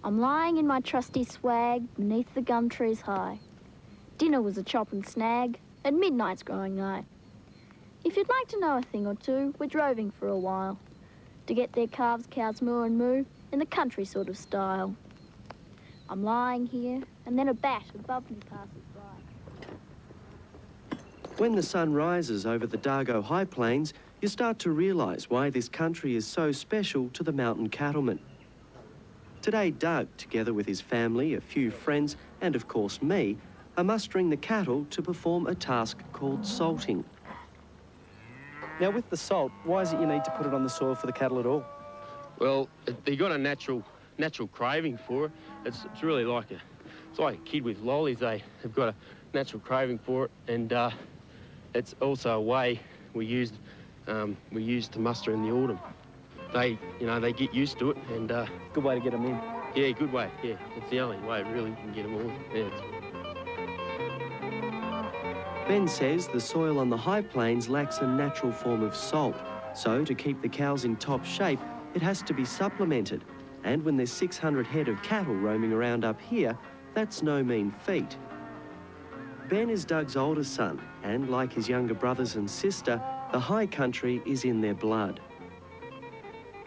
I'm lying in my trusty swag beneath the gum trees high. Dinner was a chop and snag, and midnight's growing nigh. If you'd like to know a thing or two, we're droving for a while to get their calves, cows moo and moo in the country sort of style. I'm lying here, and then a bat above me passes by. When the sun rises over the Dargo high plains, you start to realise why this country is so special to the mountain cattlemen. Today, Doug, together with his family, a few friends, and of course me, are mustering the cattle to perform a task called salting. Now, with the salt, why is it you need to put it on the soil for the cattle at all? Well, they got a natural craving for it. It's really like a kid with lollies. They have got a natural craving for it, and it's also a way we use to muster in the autumn. They get used to it, and Good way to get them in. yeah, good way. Yeah, it's the only way really you can get them all. Yeah. Ben says the soil on the high plains lacks a natural form of salt, so to keep the cows in top shape, it has to be supplemented. And when there's 600 head of cattle roaming around up here, that's no mean feat. Ben is Doug's oldest son, and like his younger brothers and sister, the high country is in their blood.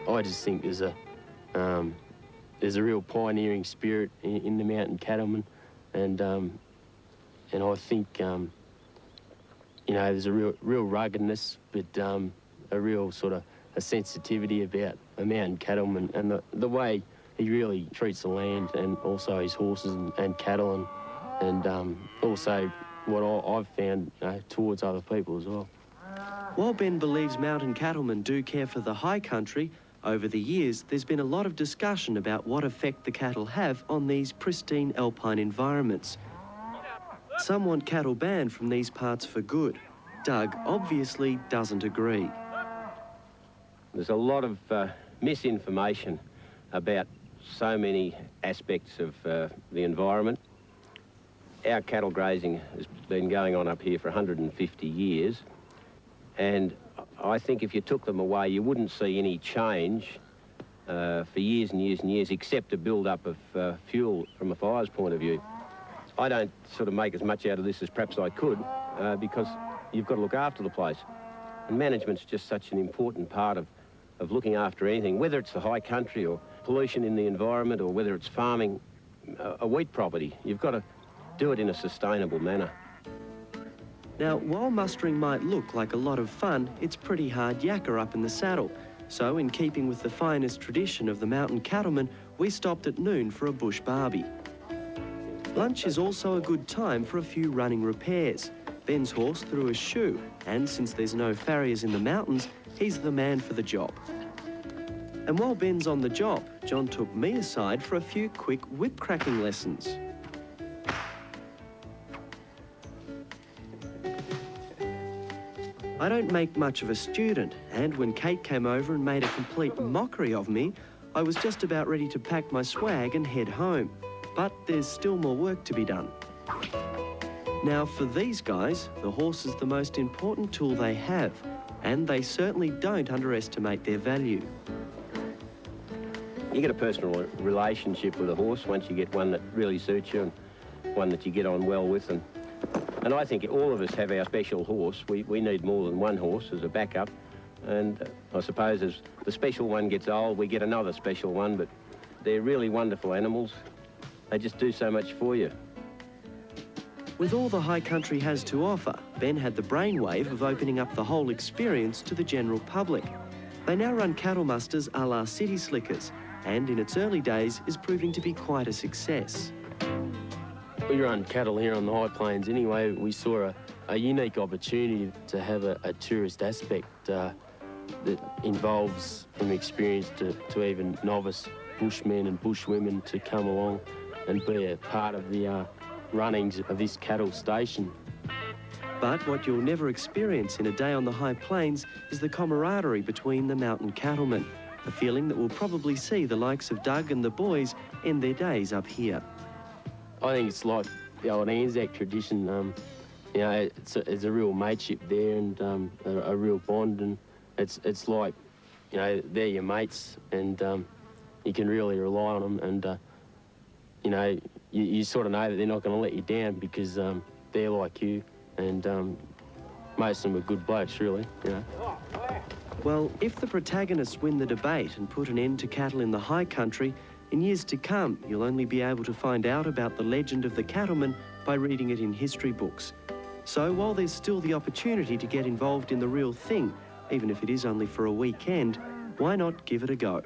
I just think there's a real pioneering spirit in the mountain cattlemen, and I think there's a real ruggedness, but a real sort of a sensitivity about a mountain cattleman and the way he really treats the land, and also his horses and cattle, and also what I've found towards other people as well. While Ben believes mountain cattlemen do care for the high country, over the years there's been a lot of discussion about what effect the cattle have on these pristine alpine environments. Some want cattle banned from these parts for good. Doug obviously doesn't agree. There's a lot of misinformation about so many aspects of the environment. Our cattle grazing has been going on up here for 150 years, and I think if you took them away, you wouldn't see any change for years and years and years, except a build-up of fuel from a fire's point of view. I don't sort of make as much out of this as perhaps I could, because you've got to look after the place. And management's just such an important part of looking after anything, whether it's the high country or pollution in the environment, or whether it's farming a wheat property. You've got to do it in a sustainable manner. Now, while mustering might look like a lot of fun, it's pretty hard yakka up in the saddle. So, in keeping with the finest tradition of the mountain cattlemen, we stopped at noon for a bush barbie. Lunch is also a good time for a few running repairs. Ben's horse threw a shoe, and since there's no farriers in the mountains, he's the man for the job. And while Ben's on the job, John took me aside for a few quick whip-cracking lessons. I don't make much of a student, and when Kate came over and made a complete mockery of me, I was just about ready to pack my swag and head home. But there's still more work to be done. Now, for these guys, the horse is the most important tool they have, and they certainly don't underestimate their value. You get a personal relationship with a horse once you get one that really suits you and one that you get on well with. And I think all of us have our special horse. We need more than one horse as a backup. And I suppose as the special one gets old, we get another special one, but they're really wonderful animals. They just do so much for you. With all the high country has to offer, Ben had the brainwave of opening up the whole experience to the general public. They now run cattle musters a la City Slickers, and in its early days is proving to be quite a success. We run cattle here on the high plains anyway. We saw a unique opportunity to have a tourist aspect that involves from experience to even novice bushmen and bushwomen to come along and be a part of the runnings of this cattle station. But what you'll never experience in a day on the high plains is the camaraderie between the mountain cattlemen, a feeling that will probably see the likes of Doug and the boys end their days up here. I think it's like the old Anzac tradition. It's a real mateship there, and a real bond, and it's like, they're your mates, and you can really rely on them, and you know, you sort of know that they're not going to let you down because they're like you, and most of them are good blokes, really, you know. Well, if the protagonists win the debate and put an end to cattle in the high country, in years to come, you'll only be able to find out about the legend of the cattlemen by reading it in history books. So while there's still the opportunity to get involved in the real thing, even if it is only for a weekend, why not give it a go?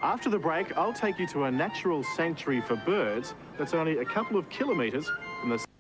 After the break, I'll take you to a natural sanctuary for birds that's only a couple of kilometres